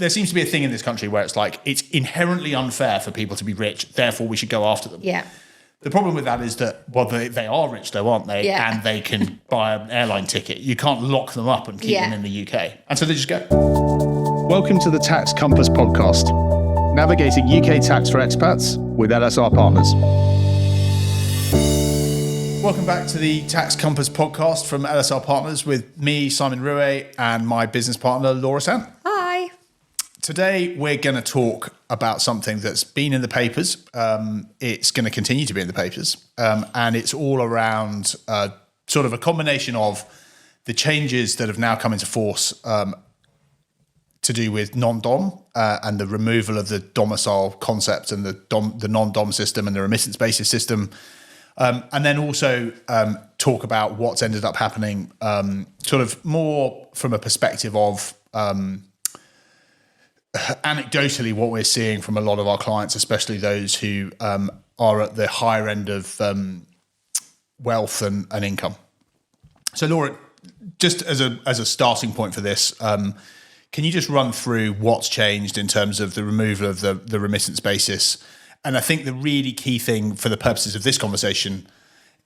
there seems to be a thing in this country where it's like it's inherently unfair for people to be rich, therefore we should go after them. Yeah. The problem with that is that, well, they are rich though, aren't they? Yeah. And they can buy an airline ticket. You can't lock them up and keep them in the UK. And so they just go. Welcome to the Tax Compass podcast, navigating UK tax for expats with LSR Partners. Welcome back to the Tax Compass podcast from LSR Partners with me, Simon Rouet, and my business partner, Laura Sant. Hi. Today, we're going to talk about something that's been in the papers. It's going to continue to be in the papers. And it's all around sort of a combination of the changes that have now come into force to do with non-dom and the removal of the domicile concept and the non-dom system and the remittance basis system. And then also talk about what's ended up happening sort of more from a perspective of anecdotally what we're seeing from a lot of our clients, especially those who are at the higher end of wealth and income. So Laura, just as a starting point for this, can you just run through what's changed in terms of the removal of the remittance basis? And I think the really key thing for the purposes of this conversation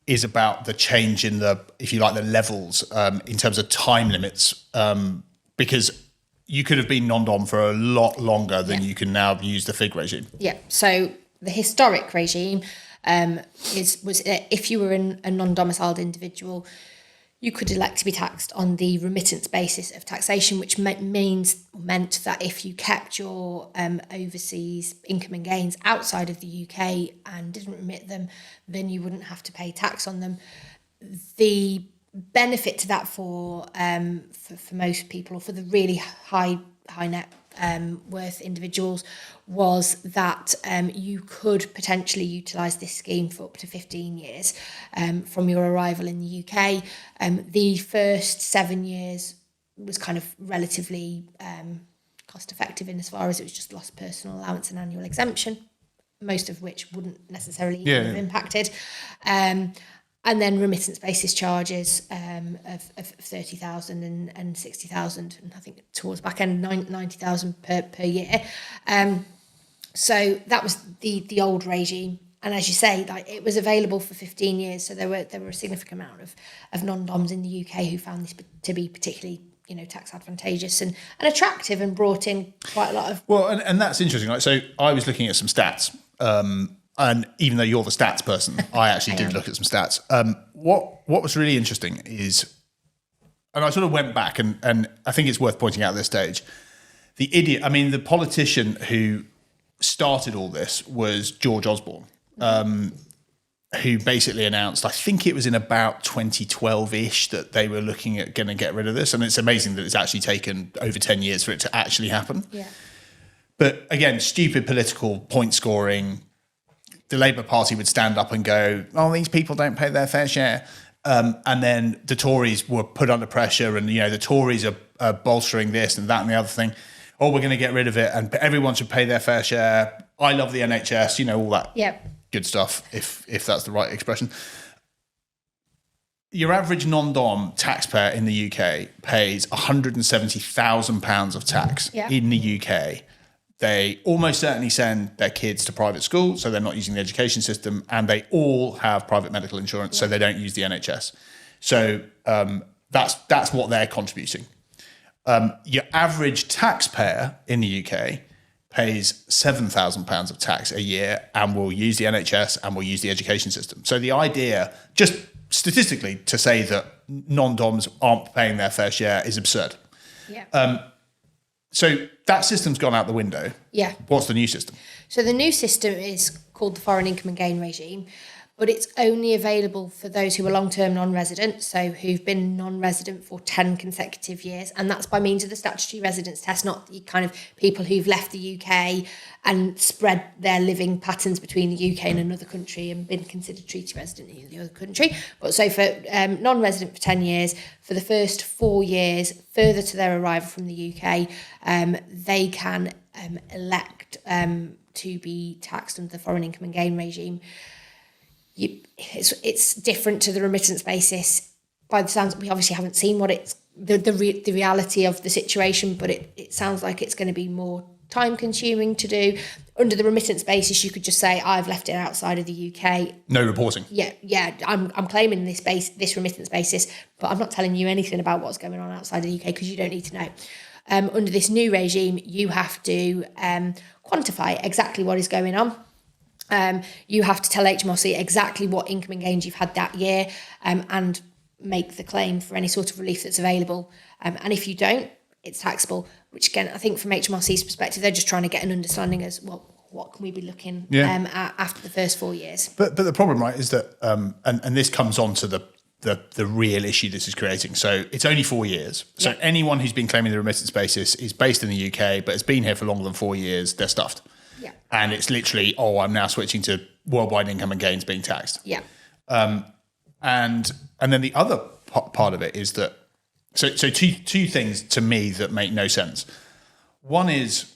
is about the change in the, if you like, the levels in terms of time limits, because you could have been non-dom for a lot longer than you can now use the FIG regime. Yeah. So the historic regime was if you were a non-domiciled individual, you could elect to be taxed on the remittance basis of taxation, which meant that if you kept your overseas income and gains outside of the UK and didn't remit them, then you wouldn't have to pay tax on them. The benefit to that for most people, or for the really high net worth individuals, was that you could potentially utilise this scheme for up to 15 years from your arrival in the UK. The first 7 years was kind of relatively cost effective in as far as it was just lost personal allowance and annual exemption, most of which wouldn't necessarily have impacted. And then remittance basis charges of 30,000 and 60,000, and I think towards back end 90,000 per year. So that was the old regime, and as you say, like, it was available for 15 years. So there were a significant amount of non-doms in the UK who found this to be particularly, tax advantageous and attractive, and brought in quite a lot of. Well, and that's interesting. Like, so I was looking at some stats. And even though you're the stats person, I actually did look at some stats. What was really interesting is, and I sort of went back, and I think it's worth pointing out at this stage, the politician who started all this was George Osborne, who basically announced, I think it was in about 2012-ish, that they were looking at going to get rid of this. And it's amazing that it's actually taken over 10 years for it to actually happen. Yeah. But again, stupid political point scoring. The Labour Party would stand up and go, "Oh, these people don't pay their fair share," and then the Tories were put under pressure, and the Tories are bolstering this and that and the other thing. Oh, we're going to get rid of it, and everyone should pay their fair share. I love the NHS, all that good stuff, if that's the right expression. Your average non-dom taxpayer in the UK pays £170,000 of tax in the UK. They almost certainly send their kids to private school, so they're not using the education system, and they all have private medical insurance, so they don't use the NHS. So that's what they're contributing. Your average taxpayer in the UK pays £7,000 of tax a year and will use the NHS and will use the education system. So the idea, just statistically, to say that non-doms aren't paying their fair share is absurd. Yeah. So that system's gone out the window. Yeah. What's the new system? So the new system is called the foreign income and gain regime, but it's only available for those who are long-term non-resident, so who've been non-resident for 10 consecutive years, and that's by means of the statutory residence test, not the kind of people who've left the UK and spread their living patterns between the UK and another country and been considered treaty resident in the other country. But so for non-resident for 10 years, for the first 4 years further to their arrival from the UK, they can elect to be taxed under the foreign income and gain regime. It's different to the remittance basis by the sounds, we obviously haven't seen what it's the reality of the situation, but it sounds like it's going to be more time consuming to do. Under the remittance basis, you could just say, I've left it outside of the UK. No reporting. Yeah. I'm claiming this remittance basis, but I'm not telling you anything about what's going on outside of the UK because you don't need to know. Under this new regime, you have to quantify exactly what is going on. You have to tell HMRC exactly what income and gains you've had that year, and make the claim for any sort of relief that's available. And if you don't, it's taxable, which again, I think from HMRC's perspective, they're just trying to get an understanding as, well, what can we be looking at after the first 4 years? But the problem, right, is that, and this comes on to the real issue this is creating. So it's only 4 years. So anyone who's been claiming the remittance basis is based in the UK, but has been here for longer than 4 years, they're stuffed. Yeah. And it's literally, I'm now switching to worldwide income and gains being taxed. Yeah. And then the other part of it is that, so two things to me that make no sense. One is,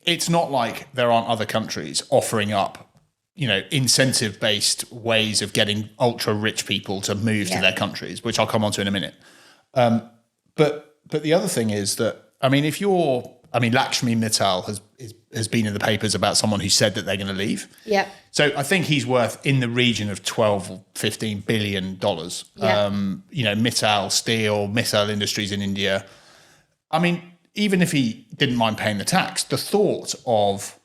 it's not like there aren't other countries offering up, incentive-based ways of getting ultra-rich people to move to their countries, which I'll come on to in a minute. But the other thing is that, Lakshmi Mittal has been in the papers about someone who said that they're going to leave. Yeah. So I think he's worth in the region of $12 or $15 billion. Yeah. Mittal Steel, Mittal Industries in India. Even if he didn't mind paying the tax, the thought of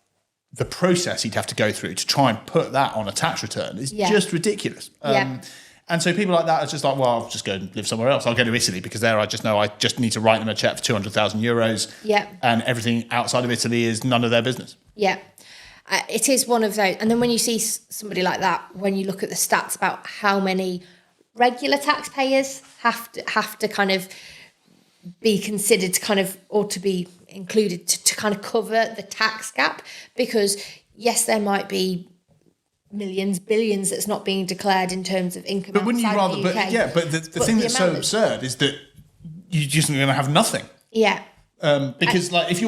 the process he'd have to go through to try and put that on a tax return is just ridiculous. And so people like that are just like, well, I'll just go and live somewhere else. I'll go to Italy because there I just know I just need to write them a check for 200,000 euros. Yeah. And everything outside of Italy is none of their business. Yeah. It is one of those. And then when you see somebody like that, when you look at the stats about how many regular taxpayers have to kind of be considered to kind of, or to be included to kind of cover the tax gap, because yes, there might be millions, billions that's not being declared in terms of income. But wouldn't you rather? But the thing that's so absurd is that you're just going to have nothing. Yeah. Because if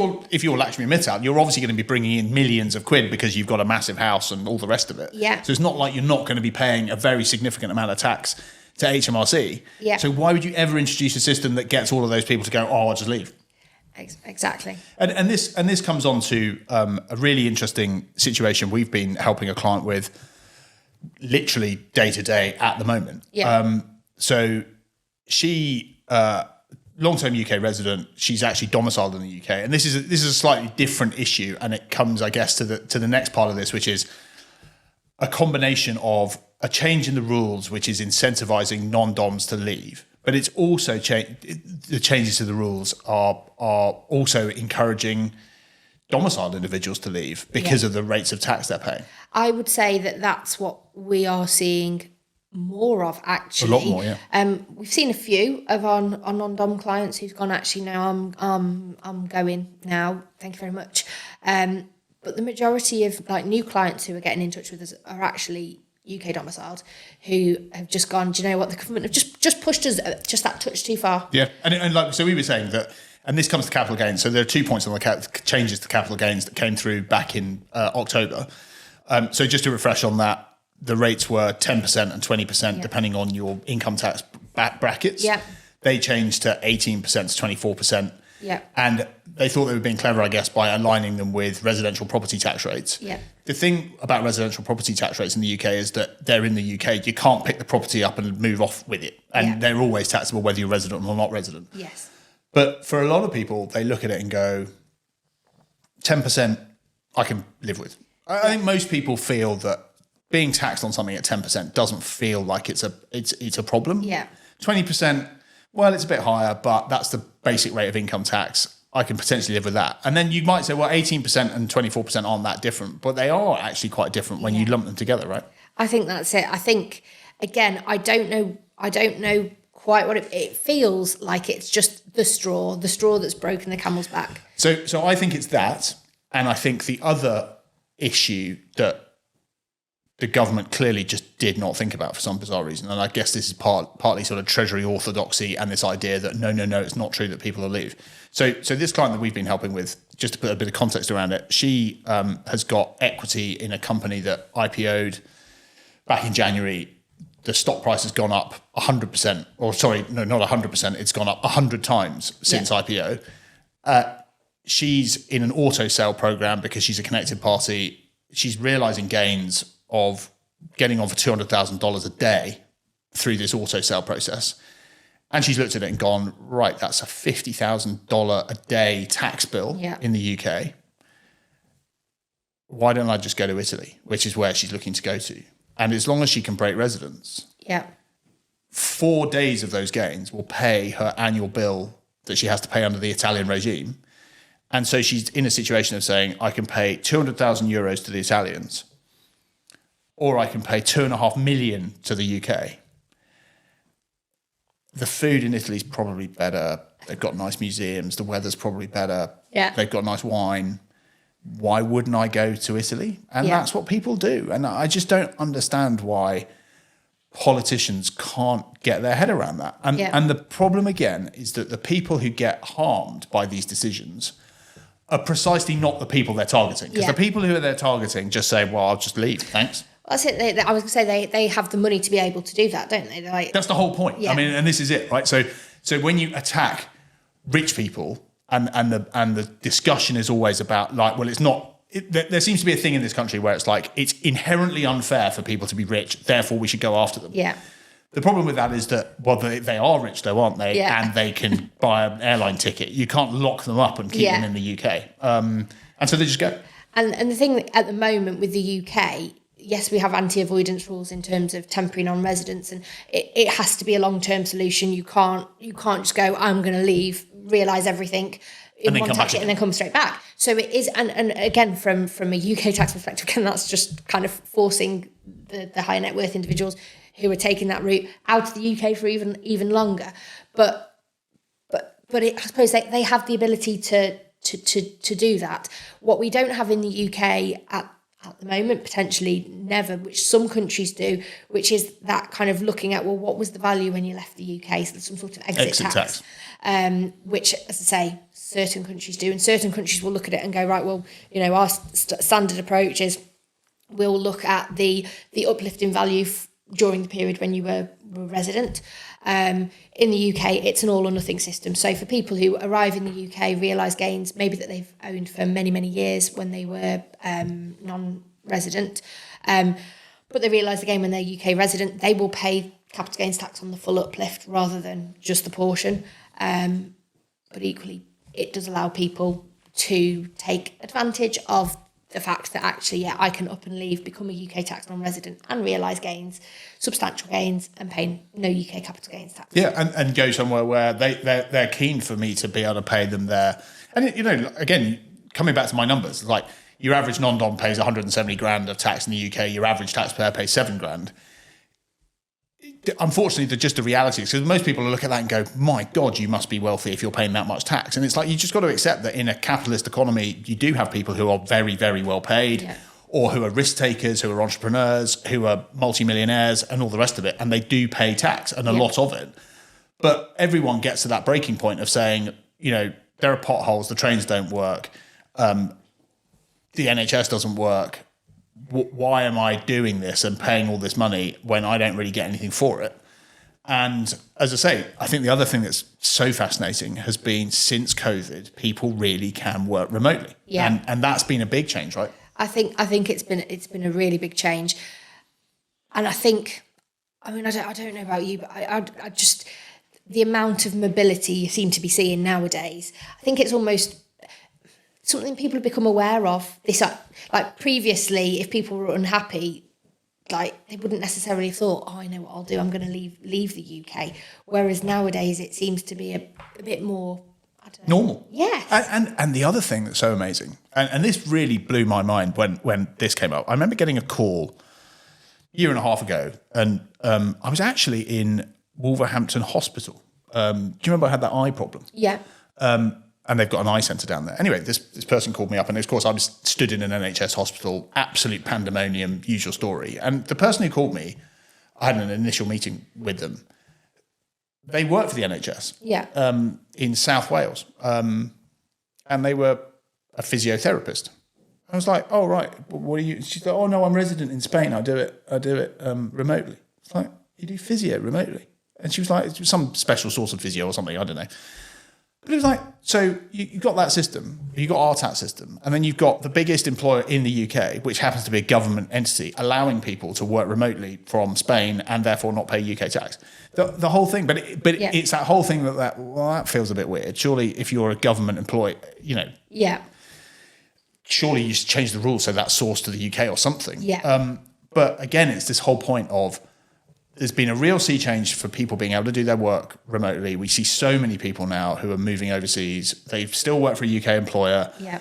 you're Lakshmi Mittal, you're obviously going to be bringing in millions of quid because you've got a massive house and all the rest of it. Yeah. So it's not like you're not going to be paying a very significant amount of tax to HMRC. Yeah. So why would you ever introduce a system that gets all of those people to go, I'll just leave? Exactly. And this comes on to a really interesting situation we've been helping a client with literally day to day at the moment. Yeah. So she, long-term UK resident, she's actually domiciled in the UK, and this is a slightly different issue, and it comes, I guess, to the next part of this, which is a combination of a change in the rules, which is incentivizing non-doms to leave. But it's also the changes to the rules are also encouraging domiciled individuals to leave because of the rates of tax they're paying. I would say that that's what we are seeing more of, actually. A lot more, yeah. We've seen a few of our non-dom clients who've gone, actually, now I'm going now. Thank you very much. But the majority of new clients who are getting in touch with us are actually UK domiciled, who have just gone, do you know what, the government have just pushed us just that touch too far. Yeah, and so we were saying that, and this comes to capital gains. So there are 2 points on the changes to capital gains that came through back in October. So just to refresh on that, the rates were 10% and 20% depending on your income tax brackets. Yeah. They changed to 18% to 24%. Yeah. And they thought they were being clever, I guess, by aligning them with residential property tax rates. Yeah. The thing about residential property tax rates in the UK is that they're in the UK. You can't pick the property up and move off with it. And they're always taxable whether you're resident or not resident. Yes. But for a lot of people, they look at it and go, 10% I can live with. I think most people feel that being taxed on something at 10% doesn't feel like it's a problem. Yeah. 20%, well, it's a bit higher, but that's the basic rate of income tax. I can potentially live with that. And then you might say, well, 18% and 24% aren't that different, but they are actually quite different when you lump them together, right? I think that's it. I think, again, I don't know quite what it feels like. It's just the straw that's broken the camel's back. So I think it's that. And I think the other issue that the government clearly just did not think about for some bizarre reason, and I guess this is partly sort of Treasury orthodoxy and this idea that no, it's not true that people will leave. So this client that we've been helping with, just to put a bit of context around it, she has got equity in a company that IPO'd back in January. the stock price has gone up 100%, or sorry, no, not 100%. It's gone up 100 times since IPO. She's in an auto sale program because she's a connected party. She's realizing gains of getting on for $200,000 a day through this auto sale process. And she's looked at it and gone, right, that's a $50,000 a day tax bill in the UK. Why don't I just go to Italy, which is where she's looking to go to? And as long as she can break residence, 4 days of those gains will pay her annual bill that she has to pay under the Italian regime. And so she's in a situation of saying, I can pay 200,000 euros to the Italians, or I can pay 2.5 million to the UK. The food in Italy is probably better. They've got nice museums. The weather's probably better. Yeah. They've got nice wine. Why wouldn't I go to Italy? And that's what people do. And I just don't understand why politicians can't get their head around that. And the problem, again, is that the people who get harmed by these decisions are precisely not the people they're targeting. Because the people who they're targeting just say, well, I'll just leave. Thanks. That's it. I was going to say they have the money to be able to do that, don't they? That's the whole point. I mean, and this is it, right? So when you attack rich people, and the discussion is always about like, well, it's not. There seems to be a thing in this country where it's like it's inherently unfair for people to be rich, therefore we should go after them. Yeah. The problem with that is that, well, they are rich though, aren't they? Yeah. And they can buy an airline ticket. You can't lock them up and keep them in the UK. And so they just go. And the thing at the moment with the UK, yes, we have anti-avoidance rules in terms of temporary non-residents, and it has to be a long-term solution. You can't just go, I'm going to leave, realise everything in one tax and then come straight back. So it is, and again, from a UK tax perspective, again, that's just kind of forcing the higher net worth individuals who are taking that route out of the UK for even longer. But I suppose they have the ability to do that. What we don't have in the UK at the moment, potentially never, which some countries do, which is that kind of looking at, well, what was the value when you left the UK? So there's some sort of exit tax. Which, as I say, certain countries do. And certain countries will look at it and go, right, well, our standard approach is we'll look at the uplift in value during the period when you were resident. In the UK, it's an all or nothing system. So for people who arrive in the UK, realise gains maybe that they've owned for many, many years when they were non-resident, but they realise again when they're UK resident, they will pay capital gains tax on the full uplift rather than just the portion. But equally, it does allow people to take advantage of the fact that actually, I can up and leave, become a UK tax non-resident and realise gains, substantial gains, and pay no UK capital gains tax. Yeah, and go somewhere where they're keen for me to be able to pay them there. And, again, coming back to my numbers, like your average non-dom pays 170 grand of tax in the UK, your average taxpayer pays 7 grand. Unfortunately, just the reality is because most people look at that and go, my God, you must be wealthy if you're paying that much tax. And it's like, you just got to accept that in a capitalist economy, you do have people who are very, very well paid or who are risk takers, who are entrepreneurs, who are multimillionaires and all the rest of it. And they do pay tax and a lot of it. But everyone gets to that breaking point of saying, there are potholes, the trains don't work, the NHS doesn't work. Why am I doing this and paying all this money when I don't really get anything for it? And as I say, I think the other thing that's so fascinating has been since COVID, people really can work remotely. Yeah. And that's been a big change, right? I think it's been a really big change. And I think, I don't know about you, but I just, the amount of mobility you seem to be seeing nowadays, I think it's almost something people have become aware of. This, like previously, if people were unhappy, like they wouldn't necessarily have thought, I know what I'll do, I'm going to leave the UK. Whereas nowadays it seems to be a bit more, I don't know. Normal. Yes. And the other thing that's so amazing, and this really blew my mind when this came up. I remember getting a call a year and a half ago, and I was actually in Wolverhampton Hospital. Do you remember I had that eye problem? Yeah. And they've got an eye centre down there. Anyway, this person called me up, and of course I was stood in an NHS hospital, absolute pandemonium, usual story. And the person who called me, I had an initial meeting with them. They work for the NHS in South Wales, and they were a physiotherapist. I was like, oh, right, what are you? She's like, oh, no, I'm resident in Spain. I do it remotely. It's like, you do physio remotely. And she was like, it was some special source of physio or something, I don't know. But it was like, so you've got that system, you've got our tax system, and then you've got the biggest employer in the UK, which happens to be a government entity, allowing people to work remotely from Spain and therefore not pay UK tax. The whole thing, but it's that whole thing that feels a bit weird. Surely if you're a government employee, surely you should change the rules so that's sourced to the UK or something. Yeah. But again, it's this whole point of there's been a real sea change for people being able to do their work remotely. We see so many people now who are moving overseas. They still work for a UK employer. Yeah.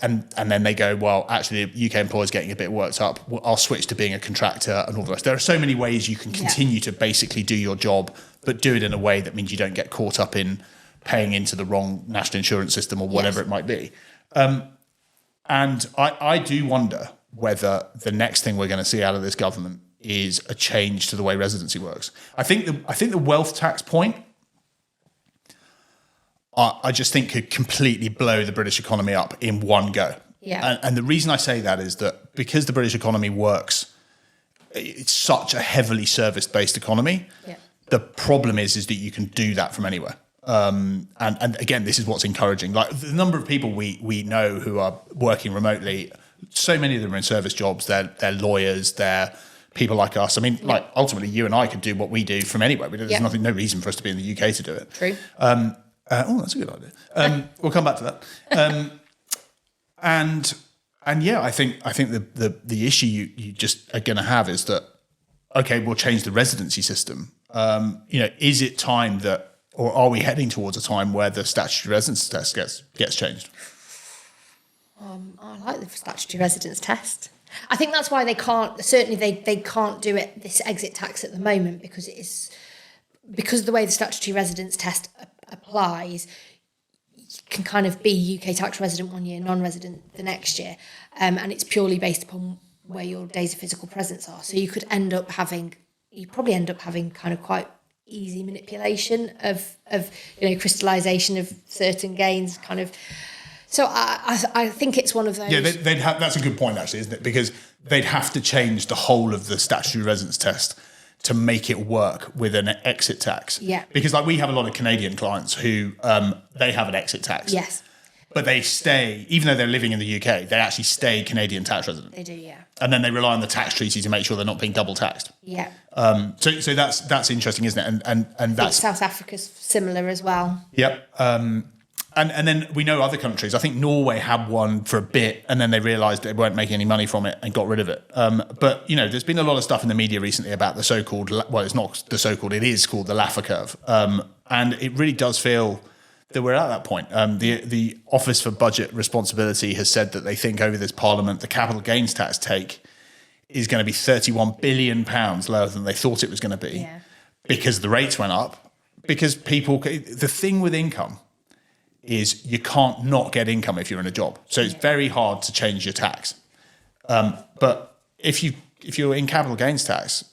And then they go, well, actually, the UK employer is getting a bit worked up. I'll switch to being a contractor and all the rest. There are so many ways you can continue to basically do your job, but do it in a way that means you don't get caught up in paying into the wrong national insurance system or whatever it might be. And I do wonder whether the next thing we're going to see out of this government is a change to the way residency works. I think the wealth tax point, I just think could completely blow the British economy up in one go. Yeah. And the reason I say that is that because the British economy works, it's such a heavily service-based economy. Yeah. The problem is that you can do that from anywhere. And again, this is what's encouraging. Like the number of people we know who are working remotely, so many of them are in service jobs. They're lawyers. They're people like us. I mean, like ultimately, you and I could do what we do from anywhere. There's no reason for us to be in the UK to do it. True. That's a good idea. We'll come back to that. And I think the issue you just are going to have is that, okay, we'll change the residency system. Is it time that, or are we heading towards a time where the statutory residence test gets changed? I like the statutory residence test. I think that's why they can't do it, this exit tax at the moment, because of the way the statutory residence test applies. You can kind of be UK tax resident one year, non-resident the next year, and it's purely based upon where your days of physical presence are. So you probably end up having kind of quite easy manipulation of crystallization of certain gains, kind of. So I think it's one of those. Yeah, they'd have. That's a good point, actually, isn't it? Because they'd have to change the whole of the statutory residence test to make it work with an exit tax. Yeah. Because we have a lot of Canadian clients who they have an exit tax. Yes. But they stay, even though they're living in the UK, they actually stay Canadian tax resident. They do, yeah. And then they rely on the tax treaty to make sure they're not being double taxed. Yeah. So that's interesting, isn't it? And that's South Africa's similar as well. Yep. And then we know other countries. I think Norway had one for a bit, and then they realised they weren't making any money from it and got rid of it. But there's been a lot of stuff in the media recently about the so-called. Well, it's not the so-called. It is called the Laffer curve, and it really does feel that we're at that point. The Office for Budget Responsibility has said that they think over this Parliament the capital gains tax take is going to be £31 billion lower than they thought it was going to be, because the rates went up. Because the thing with income is you can't not get income if you're in a job. So it's very hard to change your tax. But if you're in capital gains tax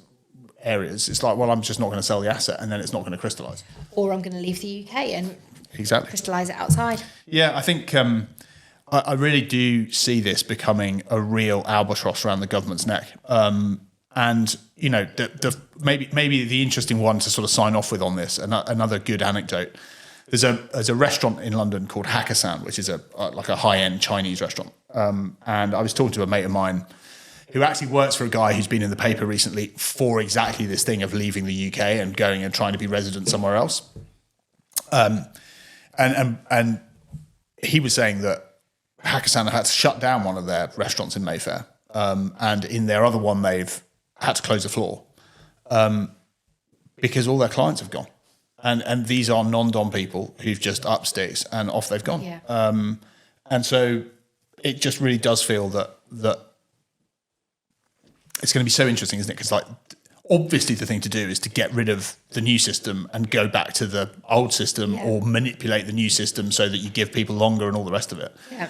areas, it's like, well, I'm just not going to sell the asset, and then it's not going to crystallise. Or I'm going to leave the UK and exactly crystallise it outside. Yeah, I think I really do see this becoming a real albatross around the government's neck. And maybe the interesting one to sort of sign off with on this, another good anecdote. There's a restaurant in London called Hakkasan, which is like a high-end Chinese restaurant. And I was talking to a mate of mine who actually works for a guy who's been in the paper recently for exactly this thing of leaving the UK and going and trying to be resident somewhere else. And he was saying that Hakkasan had to shut down one of their restaurants in Mayfair. And in their other one, they've had to close the floor because all their clients have gone. And these are non-dom people who've just up sticks and off they've gone. Yeah. And so it just really does feel that it's going to be so interesting, isn't it? Because obviously the thing to do is to get rid of the new system and go back to the old system, or manipulate the new system so that you give people longer and all the rest of it. Yeah.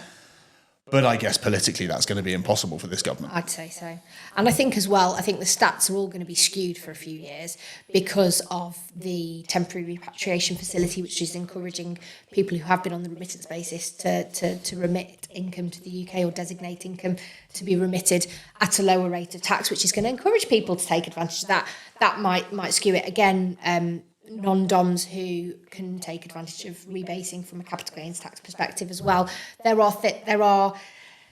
But I guess politically that's going to be impossible for this government. I'd say so. And I think as well, the stats are all going to be skewed for a few years because of the temporary repatriation facility, which is encouraging people who have been on the remittance basis to remit income to the UK or designate income to be remitted at a lower rate of tax, which is going to encourage people to take advantage of that. That might skew it again. Non-DOMs who can take advantage of rebasing from a capital gains tax perspective as well. There are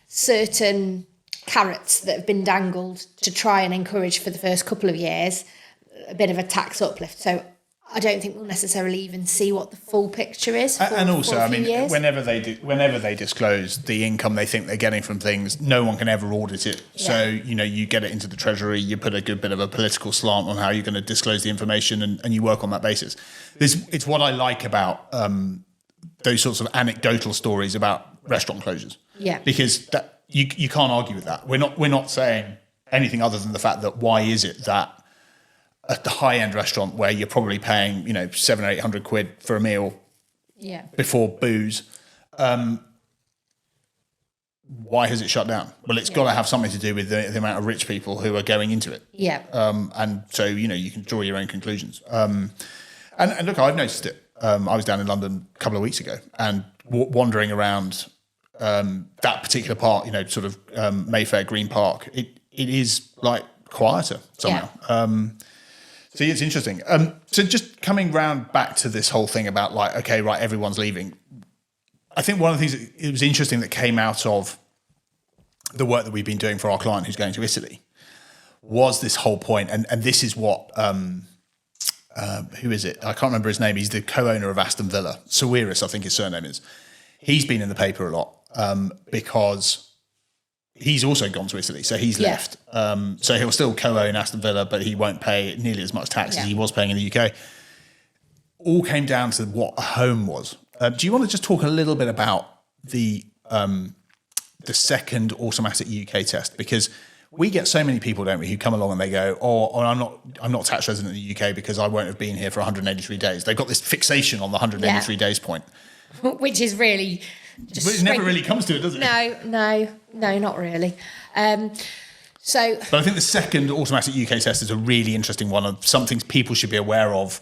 certain carrots that have been dangled to try and encourage for the first couple of years a bit of a tax uplift. So I don't think we'll necessarily even see what the full picture is. And also, I mean, years. whenever they disclose the income they think they're getting from things, no one can ever audit it. Yeah. So, you get it into the Treasury, you put a good bit of a political slant on how you're going to disclose the information, and you work on that basis. It's what I like about those sorts of anecdotal stories about restaurant closures. Yeah. because that you can't argue with that. We're not saying anything other than the fact that why is it that at the high-end restaurant where you're probably paying, 700 or 800 quid for a meal before booze, why has it shut down? Well, it's got to have something to do with the amount of rich people who are going into it. Yeah. And so, you can draw your own conclusions. And look, I've noticed it. I was down in London a couple of weeks ago and wandering around that particular part, sort of Mayfair, Green Park. It is like quieter somehow. Yeah. So it's interesting. So just coming round back to this whole thing about like, okay, right, everyone's leaving. I think one of the things that it was interesting that came out of the work that we've been doing for our client who's going to Italy was this whole point. And this is what, who is it? I can't remember his name. He's the co-owner of Aston Villa. Sawiris, I think his surname is. He's been in the paper a lot because he's also gone to Italy, so he's left. So he'll still co-own Aston Villa, but he won't pay nearly as much tax as he was paying in the UK. All came down to what a home was. Do you want to just talk a little bit about the second automatic UK test? Because we get so many people, don't we, who come along and they go, "Oh, I'm not tax resident in the UK because I won't have been here for 183 days." They've got this fixation on the 183 days point, which is really. But it never really comes to it, does it? No, not really. But I think the second automatic UK test is a really interesting one of some things people should be aware of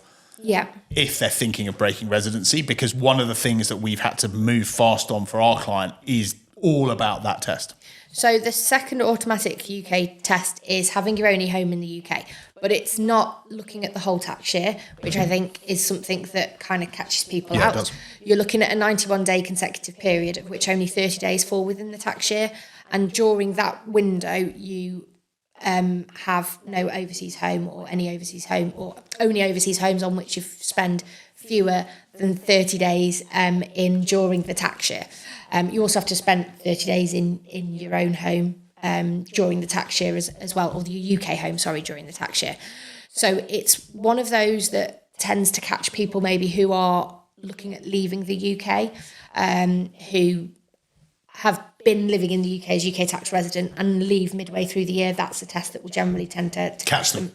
if they're thinking of breaking residency, because one of the things that we've had to move fast on for our client is all about that test. So the second automatic UK test is having your only home in the UK, but it's not looking at the whole tax year, which I think is something that kind of catches people out. It does. You're looking at a 91-day consecutive period, of which only 30 days fall within the tax year. And during that window, you have no overseas home or any overseas home, or only overseas homes on which you've spent fewer than 30 days in during the tax year. You also have to spend 30 days in your own home during the tax year as well, or the UK home, during the tax year. So it's one of those that tends to catch people maybe who are looking at leaving the UK, who have been living in the UK as UK tax resident and leave midway through the year. That's a test that will generally tend to catch them.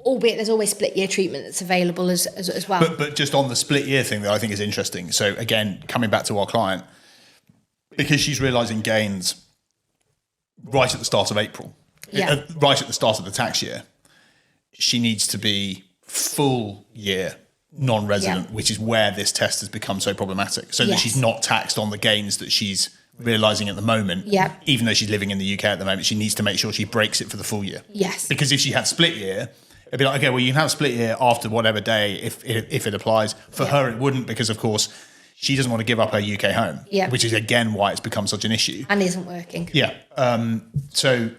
Albeit there's always split year treatment that's available as well. But just on the split year thing that I think is interesting. So again, coming back to our client, because she's realising gains right at the start of April, right at the start of the tax year, she needs to be full year non-resident, which is where this test has become so problematic. So that she's not taxed on the gains that she's realising at the moment, even though she's living in the UK at the moment. She needs to make sure she breaks it for the full year. Yes. Because if she had split year, it'd be like, okay, well, you can have split year after whatever day if it applies. For her, it wouldn't, because, of course, she doesn't want to give up her UK home, which is, again, why it's become such an issue. And isn't working. Yeah. So,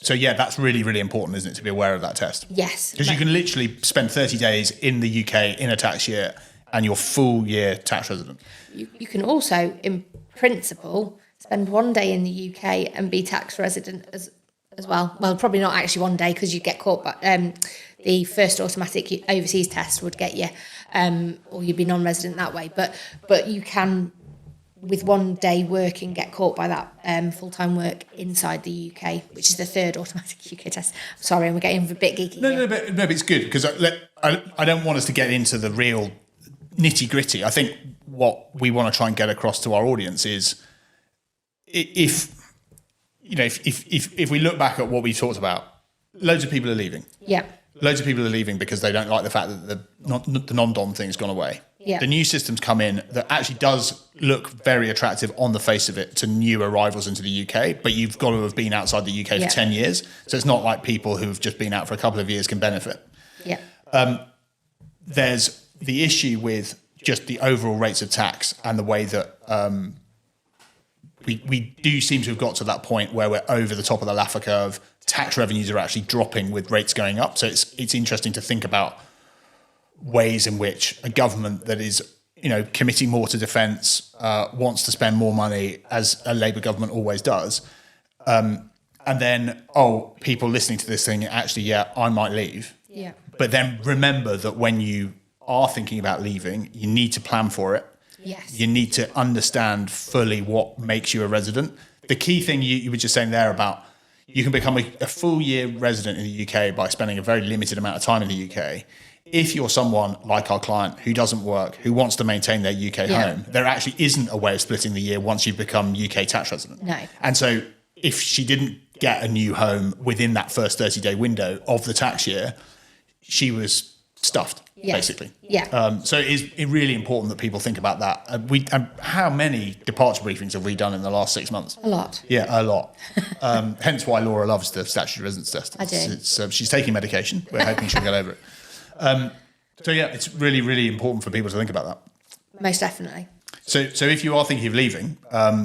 that's really, really important, isn't it, to be aware of that test? Yes. Because you can literally spend 30 days in the UK in a tax year and you're full year tax resident. You can also, in principle, spend one day in the UK and be tax resident as well. Well, probably not actually one day, because you get caught, but the first automatic overseas test would get you, or you'd be non-resident that way. But you can, with one day working, get caught by that full-time work inside the UK, which is the third automatic UK test. Sorry, I'm getting a bit geeky. No, but it's good, because I don't want us to get into the real nitty-gritty. I think what we want to try and get across to our audience is if we look back at what we talked about, loads of people are leaving. Yeah. Loads of people are leaving because they don't like the fact that the non-dom thing's gone away. Yeah. The new systems come in that actually does look very attractive on the face of it to new arrivals into the UK, but you've got to have been outside the UK for 10 years. So it's not like people who've just been out for a couple of years can benefit. Yeah. There's the issue with just the overall rates of tax and the way that we do seem to have got to that point where we're over the top of the Laffer curve. Tax revenues are actually dropping with rates going up. So it's interesting to think about ways in which a government that is, committing more to defence, wants to spend more money, as a Labour government always does. And then, people listening to this thing, actually, I might leave. Yeah. But then remember that when you are thinking about leaving, you need to plan for it. Yes. You need to understand fully what makes you a resident. The key thing you were just saying there about you can become a full year resident in the UK by spending a very limited amount of time in the UK. If you're someone like our client who doesn't work, who wants to maintain their UK home, there actually isn't a way of splitting the year once you've become UK tax resident. No. And so if she didn't get a new home within that first 30-day window of the tax year, she was stuffed, basically. Yeah. So it is really important that people think about that. How many departure briefings have we done in the last 6 months? A lot. Yeah, a lot. Hence why Laura loves the statutory residence test. I do. She's taking medication. We're hoping she'll get over it. It's really, really important for people to think about that. Most definitely. So if you are thinking of leaving,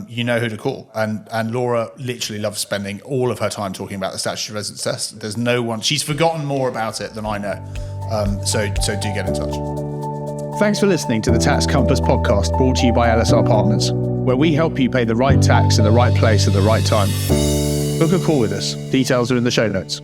you know who to call. And Laura literally loves spending all of her time talking about the statutory residence test. There's no one, she's forgotten more about it than I know. So do get in touch. Thanks for listening to the Tax Compass podcast, brought to you by LSR Partners, where we help you pay the right tax in the right place at the right time. Book a call with us. Details are in the show notes.